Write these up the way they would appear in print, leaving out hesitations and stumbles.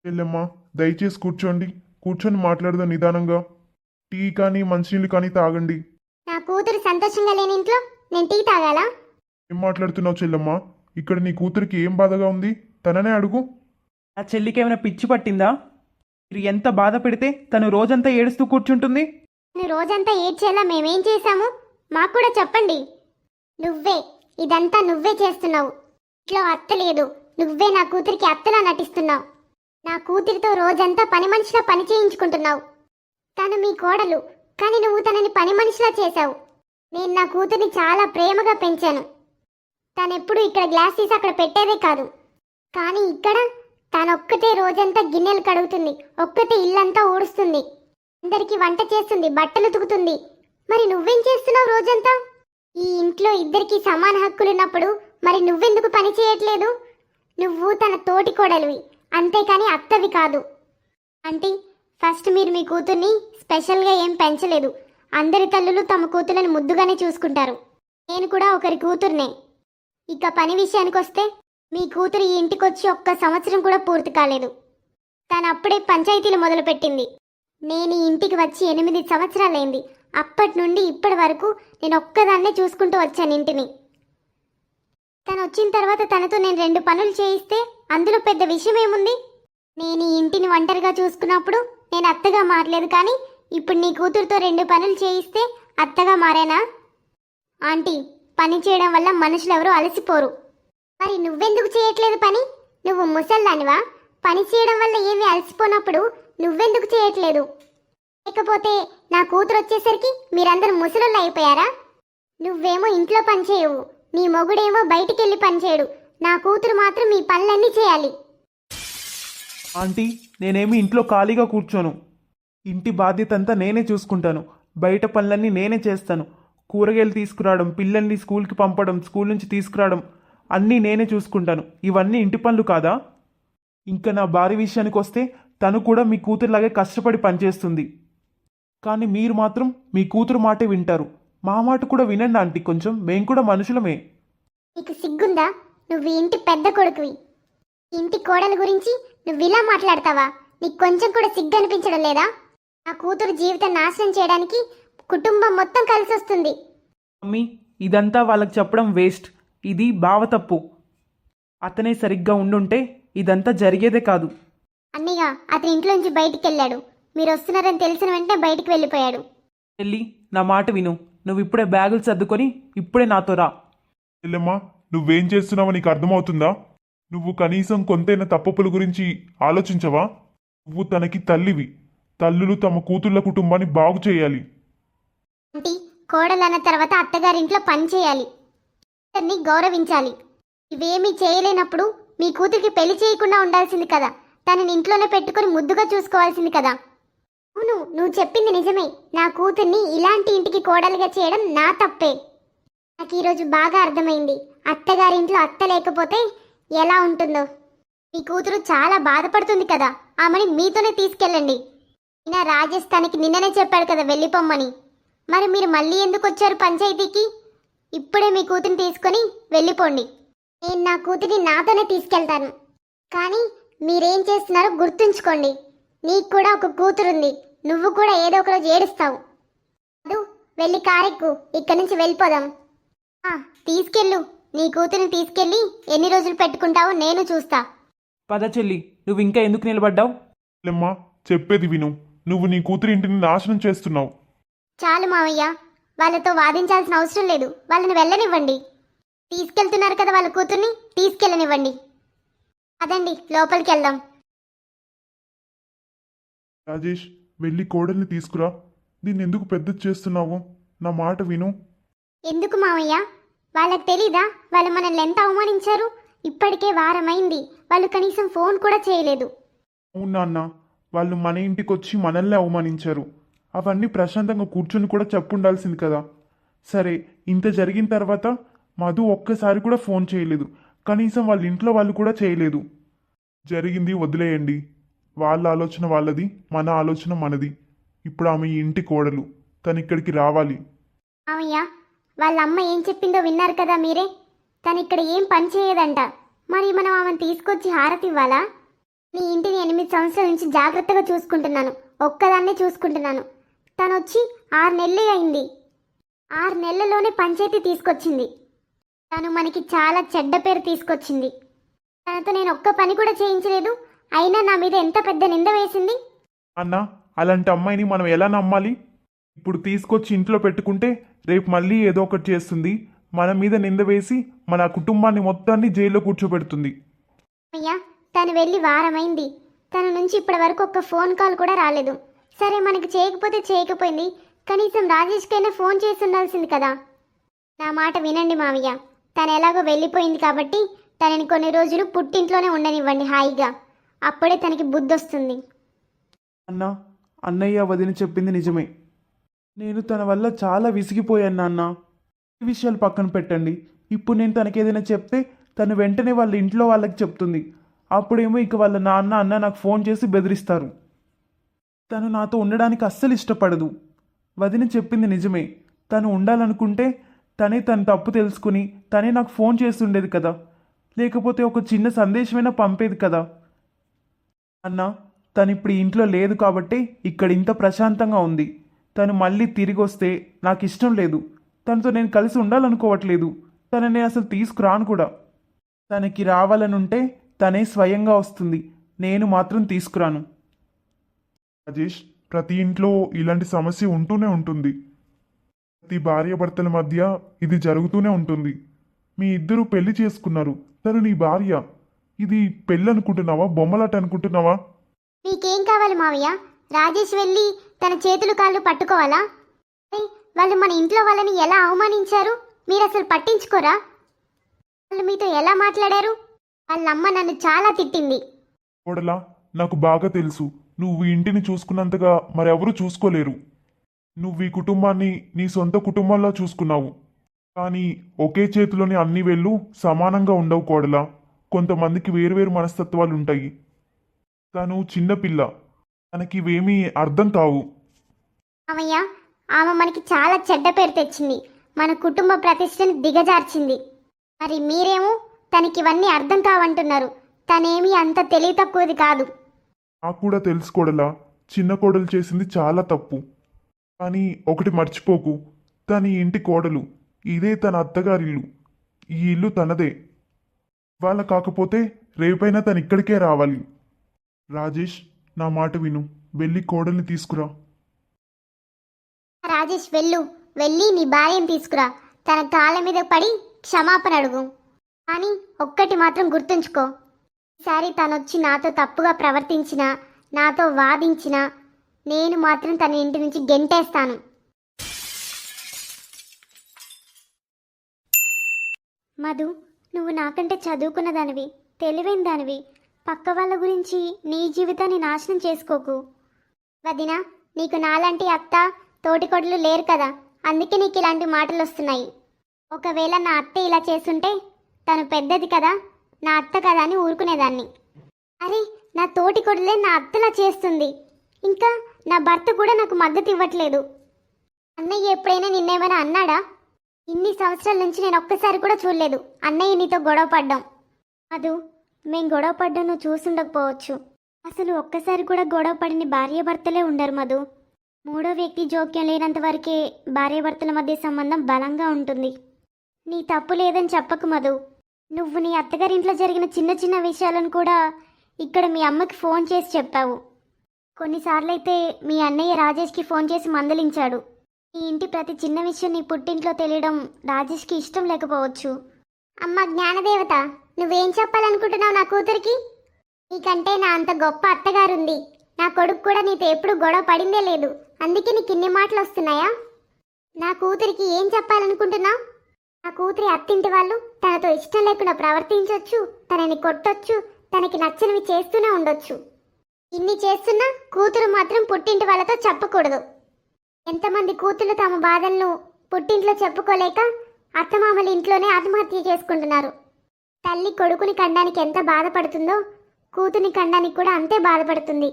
చెల్లెమ్మా, దయచేసి కూర్చోండి. కూర్చొని మాట్లాడదాం నిదానంగా. టీ కానీ మంచినీళ్ళు కానీ తాగండి. నా కూతురు సంతోషంగా లేని ఇంట్లో నేను టీ తాగాలా? ఏం మాట్లాడుతున్నావు చెల్లెమ్మా? ఇక్కడ నీ కూతురికి ఏం బాధగా ఉంది? తననే అడుగు. ఆ చెల్లికి ఏమైనా పిచ్చి పట్టిందా? మీరు ఎంత బాధ పెడితే తను రోజంతా ఏడుస్తూ కూర్చుంటుంది. నువ్వు రోజంతా ఏడ్చేలా మేమేం చేశాము? మాకు కూడా చెప్పండి. నువ్వే ఇదంతా నువ్వే చేస్తున్నావు. ఇంట్లో అత్త లేదు, నువ్వే నా కూతురికి అత్తలా నటిస్తున్నావు. నా కూతురితో రోజంతా పని మనిషిలా పని చేయించుకుంటున్నావు. తను మీ కోడలు, కానీ నువ్వు తనని పని మనిషిలా చేశావు. నేను నా కూతురిని చాలా ప్రేమగా పెంచాను. తనెప్పుడు ఇక్కడ గ్లాస్ తీసి అక్కడ పెట్టేదే కాదు, కానీ ఇక్కడ తనొక్కతే రోజంతా గిన్నెలు కడుగుతుంది, ఒక్కతే ఇల్లంతా ఊడుస్తుంది, అందరికి వంట చేస్తుంది, బట్టలు ఉతుకుతుంది. మరి నువ్వేం చేస్తున్నావు రోజంతా? ఈ ఇంట్లో ఇద్దరికి సమాన హక్కులున్నప్పుడు మరి నువ్వెందుకు పని చేయట్లేదు? నువ్వు తన తోటి కోడలివి, అంతేకాని అత్తవి కాదు. ఆంటీ, ఫస్ట్ మీరు మీ కూతుర్ని స్పెషల్గా ఏం పెంచలేదు. అందరి తల్లులు తమ కూతుర్లను ముద్దుగానే చూసుకుంటారు. నేను కూడా ఒకరి కూతుర్నే. ఇక పని విషయానికి వస్తే, మీ కూతురు ఈ ఇంటికొచ్చి ఒక్క సంవత్సరం కూడా పూర్తి కాలేదు. తను అప్పుడే పంచాయతీలు మొదలుపెట్టింది. నేను ఈ ఇంటికి వచ్చి 8 సంవత్సరాలైంది. అప్పటి నుండి ఇప్పటి వరకు నేను ఒక్కదాన్నే చూసుకుంటూ వచ్చాను ఇంటిని. తను వచ్చిన తర్వాత తనతో నేను 2 పనులు చేయిస్తే అందులో పెద్ద విషయం ఏముంది? నేను ఈ ఇంటిని ఒంటరిగా చూసుకున్నప్పుడు నేను అత్తగా మారలేదు, కానీ ఇప్పుడు నీ కూతురుతో 2 పనులు చేయిస్తే అత్తగా మారేనా? ఆంటీ, పని చేయడం వల్ల మనుషులు ఎవరూ అలసిపోరు. మరి నువ్వెందుకు చేయట్లేదు పని? నువ్వు ముసల్దానివా? పని చేయడం వల్ల ఏమీ అలసిపోనప్పుడు నువ్వెందుకు చేయట్లేదు? లేకపోతే నా కూతురు వచ్చేసరికి మీరందరూ ముసలోళ్ళు అయిపోయారా? నువ్వేమో ఇంట్లో పని చేయవు, నీ మొగుడేమో బయటికెళ్ళి పని చేయడు. నా కూతురు మాత్రం మీ పనులన్నీ చేయాలి. ఆంటీ, నేనేమి ఇంట్లో ఖాళీగా కూర్చోను. ఇంటి బాధ్యత అంతా నేనే చూసుకుంటాను. బయట పనులన్నీ నేనే చేస్తాను. కూరగాయలు తీసుకురావడం, పిల్లల్ని స్కూల్కి పంపడం, స్కూల్ నుంచి తీసుకురావడం అన్నీ నేనే చూసుకుంటాను. ఇవన్నీ ఇంటి పనులు కాదా? ఇంకా నా భార్య విషయానికి వస్తే, తను కూడా మీ కూతురులాగే కష్టపడి పనిచేస్తుంది. కానీ మీరు మాత్రం మీ కూతురు మాటే వింటారు. మా మాట కూడా వినండి ఆంటీ, కొంచెం. మేం కూడా మనుషులమే. నీకు సిగ్గుందా? నువ్వు ఈ ఇంటి పెద్ద కొడుకువి. ఇంటి కోడల గురించి నువ్వు ఇలా మాట్లాడతావా? నీకు కొంచెం కూడా సిగ్గు అనిపించడం లేదా? నా కూతురు జీవితం నాశనం చేయడానికి కుటుంబం మొత్తం కలిసి వస్తుంది. మమ్మీ, ఇదంతా వాళ్ళకి చెప్పడం వేస్ట్. ఇది బావ తప్పు. అతనే సరిగ్గా ఉండుంటే ఇదంతా జరిగేదే కాదు. అన్నయ్య, అతని ఇంట్లో నుంచి బయటికి వెళ్ళాడు. మీరు వస్తున్నారని తెలిసిన వెంటనే బయటికి వెళ్ళిపోయాడు. చెల్లి, నా మాట విను. నువ్వు ఇప్పుడే బ్యాగులు సర్దుకొని ఇప్పుడే నాతో రా. చెల్లెమ్మా, నువ్వేం చేస్తున్నావో నీకు అర్థమవుతుందా? నువ్వు కనీసం కొంతైనా తప్పుల గురించి ఆలోచించవా? నువ్వు తనకి తల్లివి. తల్లులు తమ కూతుళ్ళ కుటుంబాన్ని బాగు చేయాలి. ఆంటీ, కోడలన్న తర్వాత అత్తగారింట్లో పని చేయాలి, ఇద్దరిని గౌరవించాలి. ఇవేమీ చేయలేనప్పుడు మీ కూతురికి పెళ్లి చేయకుండా ఉండాల్సింది కదా. తనని ఇంట్లోనే పెట్టుకుని ముద్దుగా చూసుకోవాల్సింది కదా. అవును, నువ్వు చెప్పింది నిజమే. నా కూతుర్ని ఇలాంటి ఇంటికి కోడలుగా చేయడం నా తప్పే. నాకు ఈరోజు బాగా అర్థమైంది, అత్తగారింట్లో అత్త లేకపోతే ఎలా ఉంటుందో. మీ కూతురు చాలా బాధపడుతుంది కదా. ఆమెని మీతోనే తీసుకెళ్ళండి. ఈయన రాజేష్ తనకి నిన్ననే చెప్పాడు కదా వెళ్ళిపోమ్మని. మరి మీరు మళ్ళీ ఎందుకు వచ్చారు పంచాయతీకి? ఇప్పుడే మీ కూతురిని తీసుకొని వెళ్ళిపోండి. నేను నా కూతురిని నాతోనే తీసుకెళ్తాను. కానీ మీరేం చేస్తున్నారో గుర్తుంచుకోండి. నీకు కూడా ఒక కూతురుంది. నువ్వు కూడా ఏదో ఒక రోజు ఏడుస్తావు. అదు, వెళ్ళి కారెక్కు, ఇక్కడి నుంచి వెళ్ళిపోదాం. తీసుకెళ్ళు. నీ కూతురిని తీసుకెళ్ళి ఎన్ని రోజులు పెట్టుకుంటావో నేను చూస్తా. పద చెల్లి, నువ్వు ఇంకా ఎందుకు నిలబడ్డావు? చెల్లెమ్మా, చెప్పేది విను. నువ్వు నీ కూతురి ఇంటిని నాశనం చేస్తున్నావు. చాలు మావయ్య, వాళ్ళతో వాదించాల్సిన అవసరం లేదు. వాళ్ళని వెళ్ళనివ్వండి. తీసుకెళ్తున్నారు కదా వాళ్ళ కూతుర్ని, తీసుకెళ్ళనివ్వండి. అదండి, లోపలికి వెళ్దాం. రాజేష్, వెళ్ళి కోడల్ని తీసుకురా. దీన్ని ఎందుకు పెద్దది చేస్తున్నావు? నా మాట విను. ఎందుకు మావయ్య? వాళ్ళకి తెలీదా వాళ్ళు మనల్ని ఎంత అవమానించారు? ఇప్పటికే వారమైంది, వాళ్ళు కనీసం ఫోన్ కూడా చేయలేదు. అవును నాన్న, వాళ్ళు మన ఇంటికి వచ్చి మనల్ని అవమానించారు. అవన్నీ ప్రశాంతంగా కూర్చొని కూడా చెప్పుండాల్సింది కదా. సరే, ఇంత జరిగిన తర్వాత మధు ఒక్కసారి కూడా ఫోన్ చేయలేదు. కనీసం వాళ్ళ ఇంట్లో వాళ్ళు కూడా చేయలేదు. జరిగింది వదిలేయండి. వాళ్ళ ఆలోచన వాళ్ళది, మన ఆలోచన మనది. ఇప్పుడు ఆమె ఈ ఇంటి కోడలు. తను ఇక్కడికి రావాలి. మావయ్య, వాళ్ళ అమ్మ ఏం చెప్పిందో విన్నారు కదా మీరే. తను ఇక్కడ ఏం పని చేయదంట. మరి మనం ఆమెను తీసుకొచ్చి హారతి ఇవ్వాలా? నీ ఇంటిని 8 సంవత్సరాల నుంచి జాగ్రత్తగా చూసుకుంటున్నాను, ఒక్కదాన్నే చూసుకుంటున్నాను. తను వచ్చి 6 నెలలే అయింది. 6 నెలల్లోనే పంచాయతీ తీసుకొచ్చింది. తను మనకి చాలా చెడ్డ పేరు తీసుకొచ్చింది. తనతో నేను ఒక్క పని కూడా చేయించలేదు, అయినా నా మీద ఎంత పెద్ద నింద వేసింది. అన్న, అలాంటి అమ్మాయిని మనం ఎలా నమ్మాలి? ఇప్పుడు తీసుకొచ్చి ఇంట్లో పెట్టుకుంటే రేపు మళ్ళీ ఏదో ఒకటి చేస్తుంది, మన మీద నింద వేసి మన కుటుంబాన్ని మొత్తాన్ని జైల్లో కూర్చోబెడుతుంది. అయ్యా, తను వెళ్ళి వారమైంది. తన నుంచి ఇప్పటి వరకు ఒక్క ఫోన్ కాల్ కూడా రాలేదు. సరే, మనకి చేయకపోతే చేయకపోయింది, కనీసం రాజేష్కైనా ఫోన్ చేసి ఉండాల్సింది కదా. నా మాట వినండి మావయ్య, తను ఎలాగో వెళ్ళిపోయింది కాబట్టి తనని కొన్ని రోజులు పుట్టింట్లోనే ఉండనివ్వండి హాయిగా. అప్పుడే తనకి బుద్ధి వస్తుంది. అన్నా, అన్నయ్య వదిన చెప్పింది నిజమే. నేను తన వల్ల చాలా విసిగిపోయాను నాన్న. ఈ విషయాలు పక్కన పెట్టండి. ఇప్పుడు నేను తనకి ఏదైనా చెప్తే తను వెంటనే వాళ్ళ ఇంట్లో వాళ్ళకి చెప్తుంది. అప్పుడేమో ఇక వాళ్ళ నాన్న అన్న నాకు ఫోన్ చేసి బెదిరిస్తారు. తను నాతో ఉండడానికి అస్సలు ఇష్టపడదు. వదిన చెప్పింది నిజమే. తను ఉండాలనుకుంటే తనే తన తప్పు తెలుసుకుని తనే నాకు ఫోన్ చేస్తుండేది కదా, లేకపోతే ఒక చిన్న సందేశమైనా పంపేది కదా. అన్న, తను ఇప్పుడు ఇంట్లో లేదు కాబట్టి ఇక్కడ ఇంత ప్రశాంతంగా ఉంది. తను మళ్ళీ తిరిగి వస్తే నాకు ఇష్టం లేదు. తనతో నేను కలిసి ఉండాలనుకోవట్లేదు. తనని అసలు తీసుకురాను కూడా. తనకి రావాలనుంటే తనే స్వయంగా వస్తుంది, నేను మాత్రం తీసుకురాను. రాజేష్, ప్రతి ఇంట్లో ఇలాంటి సమస్య ఉంటూనే ఉంటుంది. ప్రతి భార్యాభర్తల మధ్య ఇది జరుగుతూనే ఉంటుంది. మీ ఇద్దరు పెళ్లి చేసుకున్నారు, తను నీ భార్య. ఇది పెళ్ళి అనుకుంటున్నావా, బొమ్మలాట అనుకుంటున్నావా? మీకేం కావాలి మావయ్య? రాజేష్ వెళ్ళి తన చేతులు కాళ్ళు పట్టుకోవాలా? అరే, వాళ్ళు మన ఇంట్లో వాళ్ళని ఎలా అవమానించారు, మీరు అసలు పట్టించుకోరా? వాళ్ళు మీతో ఎలా మాట్లాడారు? వాళ్ళమ్మ నన్ను చాలా తిట్టింది. కోడలా, నాకు బాగా తెలుసు, నువ్వు ఈ ఇంటిని చూసుకున్నంతగా మరెవరూ చూసుకోలేరు. నువ్వు ఈ కుటుంబాన్ని నీ సొంత కుటుంబంలో చూసుకున్నావు. కానీ ఒకే చేతిలోని అన్ని వేళ్ళు సమానంగా ఉండవు కోడలా. కొంతమందికి వేరువేరు మనస్తత్వాలు ఉంటాయి. తను చిన్నపిల్ల, తనకి ఇవేమీ అర్థం కావు. మావయ్య, ఆమె మనకి చాలా చెడ్డ పేరు తెచ్చింది, మన కుటుంబ ప్రతిష్టని దిగజార్చింది. మరి మీరేమో తనకి ఇవన్నీ అర్థం కావంటున్నారు. తనేమీ అంత తెలివి తక్కువది కాదు. నాకు కూడా తెలుసుకోడలా, చిన్న కోడలు చేసింది చాలా తప్పు. కానీ ఒకటి మర్చిపోకు, తన ఈ ఇంటి కోడలు. ఇదే తన అత్తగారిల్లు. ఈ ఇల్లు తనదే. వాళ్ళ కాకపోతే రేపైనా తను ఇక్కడికే రావాలి. రాజేష్, నా మాట విను, వెళ్ళి కోడల్ని తీసుకురా. రాజేష్, వెళ్ళి నీ భార్యను తీసుకురా. తన కాళ్ళ మీద పడి క్షమాపణ అడుగు. కానీ ఒక్కటి మాత్రం గుర్తుంచుకో, ఈసారి తనొచ్చి నాతో తప్పుగా ప్రవర్తించినా, నాతో వాదించినా నేను మాత్రం తన ఇంటి నుంచి గెంటేస్తాను. మధు, నువ్వు నాకంటే చదువుకున్న దానివి, తెలివైన దానివి. పక్క వాళ్ళ గురించి నీ జీవితాన్ని నాశనం చేసుకోకు. వదినా, నీకు నాలాంటి అత్త తోటికొడలు లేరు కదా, అందుకే నీకు ఇలాంటి మాటలు వస్తున్నాయి. ఒకవేళ నా అత్త ఇలా చేస్తుంటే, తను పెద్దది కదా, నా అత్త కదా అని ఊరుకునేదాన్ని. అరే, నా తోటికొడలే నా అత్తలా చేస్తుంది, ఇంకా నా భర్త కూడా నాకు మద్దతు ఇవ్వట్లేదు. అన్నయ్య ఎప్పుడైనా నిన్నేమైనా అన్నాడా? ఇన్ని సంవత్సరాల నుంచి నేను ఒక్కసారి కూడా చూడలేదు అన్నయ్య నీతో గొడవ పడ్డాం. అదు, మేం గొడవ పడ్డా నువ్వు చూసుండకపోవచ్చు. అసలు ఒక్కసారి కూడా గొడవ పడిన భార్యాభర్తలే ఉండరు మధు. మూడో వ్యక్తి జోక్యం లేనంత వరకే భార్యాభర్తల మధ్య సంబంధం బలంగా ఉంటుంది. నీ తప్పు లేదని చెప్పకు మధు. నువ్వు నీ అత్తగారింట్లో జరిగిన చిన్న చిన్న విషయాలను కూడా ఇక్కడ మీ అమ్మకి ఫోన్ చేసి చెప్పావు. కొన్నిసార్లు అయితే మీ అన్నయ్య రాజేష్కి ఫోన్ చేసి మందలించాడు. ఈ ఇంటి ప్రతి చిన్న విషయం నీ పుట్టింట్లో తెలియడం రాజేష్కి ఇష్టం లేకపోవచ్చు. అమ్మ జ్ఞానదేవత, నువ్వేం చెప్పాలనుకుంటున్నావు నా కూతురికి? నీకంటే నా అంత గొప్ప అత్తగారుంది. నా కొడుకు కూడా నీతో ఎప్పుడు గొడవ పడిందే లేదు, అందుకే నీకు ఇన్ని మాటలు వస్తున్నాయా? నా కూతురికి ఏం చెప్పాలనుకుంటున్నావు? నా కూతురి అత్తింటి వాళ్ళు తనతో ఇష్టం లేకుండా ప్రవర్తించవచ్చు, తనని కొట్టొచ్చు, తనకి నచ్చనివి చేస్తూనే ఉండొచ్చు. ఇన్ని చేస్తున్నా కూతురు మాత్రం పుట్టింటి వాళ్ళతో చెప్పకూడదు. ఎంతమంది కూతురు తమ బాధలను పుట్టింట్లో చెప్పుకోలేక అత్తమామల ఇంట్లోనే ఆత్మహత్య చేసుకుంటున్నారు. తల్లి కొడుకుని కండానికి ఎంత బాధపడుతుందో కూతుర్ని కండానికి కూడా అంతే బాధపడుతుంది.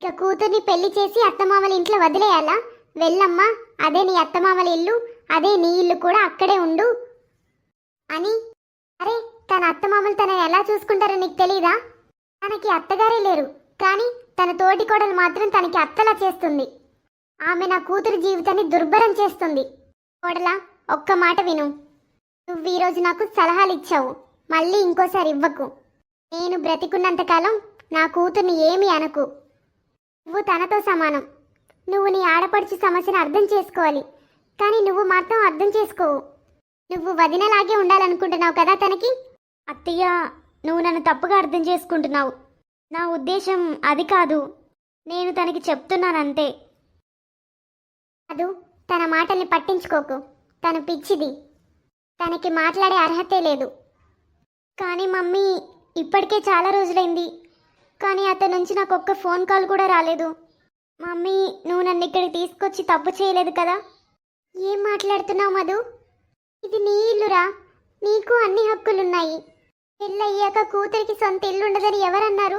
ఇక కూతుర్ని పెళ్లి చేసి అత్తమామల ఇంట్లో వదిలేయాలా? వెళ్ళమ్మా, అదే నీ అత్తమామల ఇల్లు, అదే నీ ఇల్లు కూడా, అక్కడే ఉండు అని. అరే, తన అత్తమామలు తనని ఎలా చూసుకుంటారో నీకు తెలీదా? తనకి అత్తగారే లేరు, కానీ తన తోటి కోడలు మాత్రం తనకి అత్తలా చేస్తుంది. ఆమె నా కూతురు జీవితాన్ని దుర్భరం చేస్తుంది. కోడలా, ఒక్క మాట విను. నువ్వు ఈరోజు నాకు సలహాలు ఇచ్చావు, మళ్ళీ ఇంకోసారి ఇవ్వకు. నేను బ్రతికున్నంతకాలం నా కూతుర్ని ఏమీ అనకు. నువ్వు తనతో సమానం. నువ్వు నీ ఆడపడుచు సమస్యను అర్థం చేసుకోవాలి, కానీ నువ్వు మాత్రం అర్థం చేసుకోవు. నువ్వు వదినలాగే ఉండాలనుకుంటున్నావు కదా తనకి. అత్తయ్య, నువ్వు నన్ను తప్పుగా అర్థం చేసుకుంటున్నావు. నా ఉద్దేశం అది కాదు. నేను తనకి చెప్తున్నానంతే. అదు, తన మాటల్ని పట్టించుకోకు. తను పిచ్చిది. తనకి మాట్లాడే అర్హతే లేదు. కానీ మమ్మీ, ఇప్పటికే చాలా రోజులైంది, కానీ అతని నుంచి నాకు ఒక్క ఫోన్ కాల్ కూడా రాలేదు. మమ్మీ, నువ్వు నన్ను ఇక్కడికి తీసుకొచ్చి తప్పు చేయలేదు కదా. ఏం మాట్లాడుతున్నావు మధు? ఇది నీ ఇల్లురా, నీకు అన్ని హక్కులున్నాయి. పెళ్ళయ్యాక కూతురికి సొంత ఇల్లు ఉండదని ఎవరన్నారు?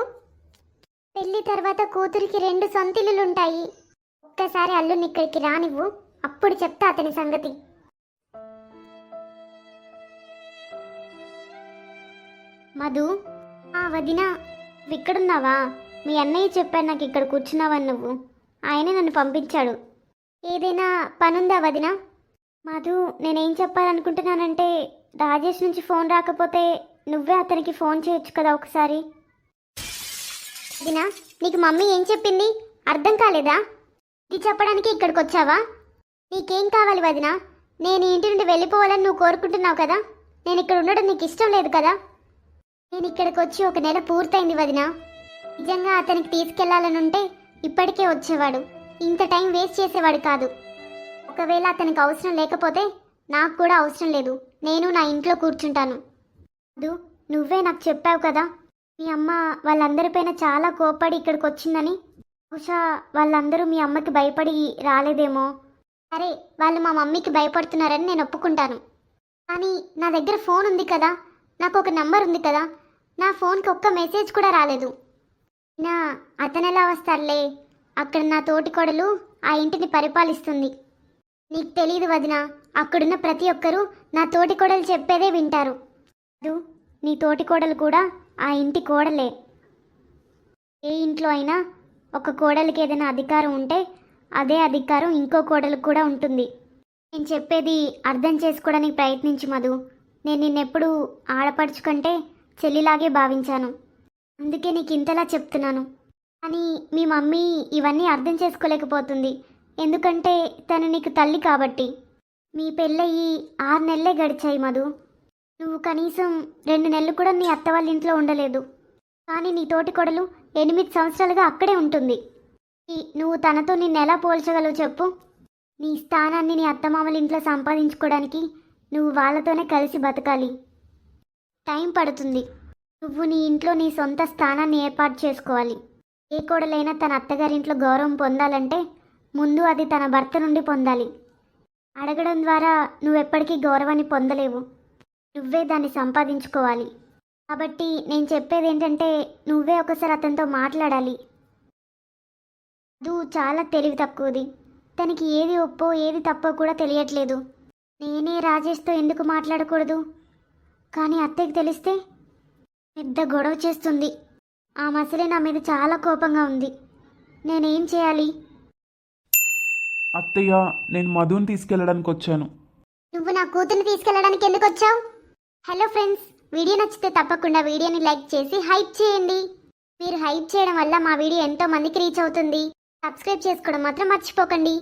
పెళ్లి తర్వాత కూతురికి 2 సొంత ఇల్లులుంటాయి. ఒక్కసారి అల్లుని ఇక్కడికి రానివ్వు, అప్పుడు చెప్తా అతని సంగతి. మధు, వదిన, ఇక్కడున్నావా? మీ అన్నయ్య చెప్పాడు నాకు ఇక్కడ కూర్చున్నావని. నువ్వు, ఆయనే నన్ను పంపించాడు. ఏదైనా పనుందా వదిన? మధు, నేనేం చెప్పాలనుకుంటున్నానంటే, రాజేష్ నుంచి ఫోన్ రాకపోతే నువ్వే అతనికి ఫోన్ చేయొచ్చు కదా ఒకసారి. వదిన, నీకు మమ్మీ ఏం చెప్పింది అర్థం కాలేదా? ఇది చెప్పడానికి ఇక్కడికి వచ్చావా? నీకేం కావాలి వదిన? నేను ఈ ఇంటి నుండి వెళ్ళిపోవాలని నువ్వు కోరుకుంటున్నావు కదా. నేను ఇక్కడ ఉండడం నీకు ఇష్టం లేదు కదా. నేను ఇక్కడికి వచ్చి 1 నెల పూర్తయింది వదిన. నిజంగా అతనికి తీసుకెళ్లాలని ఉంటే ఇప్పటికే వచ్చేవాడు, ఇంత టైం వేస్ట్ చేసేవాడు కాదు. ఒకవేళ అతనికి అవసరం లేకపోతే నాకు కూడా అవసరం లేదు. నేను నా ఇంట్లో కూర్చుంటాను. అదు, నువ్వే నాకు చెప్పావు కదా మీ అమ్మ వాళ్ళందరిపైన చాలా కోప్పడి ఇక్కడికి వచ్చిందని. బహుశా వాళ్ళందరూ మీ అమ్మకి భయపడి రాలేదేమో. సరే, వాళ్ళు మా మమ్మీకి భయపడుతున్నారని నేను ఒప్పుకుంటాను. కానీ నా దగ్గర ఫోన్ ఉంది కదా, నాకు ఒక నంబర్ ఉంది కదా. నా ఫోన్కి ఒక్క మెసేజ్ కూడా రాలేదు. నా అతను ఎలా వస్తారులే, అక్కడ నా తోటి కోడలు ఆ ఇంటిని పరిపాలిస్తుంది. నీకు తెలీదు వదిన, అక్కడున్న ప్రతి ఒక్కరూ నా తోటి కోడలు చెప్పేదే వింటారు. నీ తోటి కోడలు కూడా ఆ ఇంటి కోడలే. ఏ ఇంట్లో అయినా ఒక కోడలికి ఏదైనా అధికారం ఉంటే అదే అధికారం ఇంకో కోడలకు కూడా ఉంటుంది. నేను చెప్పేది అర్థం చేసుకోవడానికి ప్రయత్నించు మధు. నేను నిన్నెప్పుడు ఆడపడుచు కంటే చెల్లిలాగే భావించాను, అందుకే నీకు ఇంతలా చెప్తున్నాను. కానీ మీ మమ్మీ ఇవన్నీ అర్థం చేసుకోలేకపోతుంది, ఎందుకంటే తను నీకు తల్లి కాబట్టి. మీ పెళ్ళయి 6 నెలలే గడిచాయి మధు. నువ్వు కనీసం 2 నెలలు కూడా నీ అత్త వాళ్ళ ఇంట్లో ఉండలేదు. కానీ నీ తోటి కొడలు 8 సంవత్సరాలుగా అక్కడే ఉంటుంది. నువ్వు తనతో నిన్ను ఎలా పోల్చగలవు చెప్పు? నీ స్థానాన్ని నీ అత్తమామల ఇంట్లో సంపాదించుకోవడానికి నువ్వు వాళ్ళతోనే కలిసి బతకాలి. టైం పడుతుంది. నువ్వు నీ ఇంట్లో నీ సొంత స్థానాన్ని ఏర్పాటు చేసుకోవాలి. ఏ కోడలైనా తన అత్తగారింట్లో గౌరవం పొందాలంటే ముందు అది తన భర్త నుండి పొందాలి. అడగడం ద్వారా నువ్వెప్పటికీ గౌరవాన్ని పొందలేవు, నువ్వే దాన్ని సంపాదించుకోవాలి. కాబట్టి నేను చెప్పేది ఏంటంటే, నువ్వే ఒకసారి అతనితో మాట్లాడాలి. అది చాలా తెలివి తక్కువది. తనకి ఏది ఒప్పో ఏది తప్పో కూడా తెలియట్లేదు. నేనే రాజేష్తో ఎందుకు మాట్లాడకూడదు? కానీ అత్తయ్యకి తెలిస్తే పెద్ద గొడవ చేస్తుంది. ఆ మసలే నా మీద చాలా కోపంగా ఉంది. నేనేం చేయాలి? అత్తయ్య, నేను మధుని తీసుకెళ్ళడానికి వచ్చాను. నువ్వు నా కూతుర్ని తీసుకెళ్ళడానికి ఎందుకు వచ్చావు? హలో ఫ్రెండ్స్, వీడియో నచ్చితే తప్పకుండా వీడియోని లైక్ చేసి హైప్ చేయండి. మీరు హైప్ చేయడం వల్ల మా వీడియో ఎంతో మందికి రీచ్ అవుతుంది. సబ్స్క్రైబ్ చేసుకోవడం మాత్రం మర్చిపోకండి.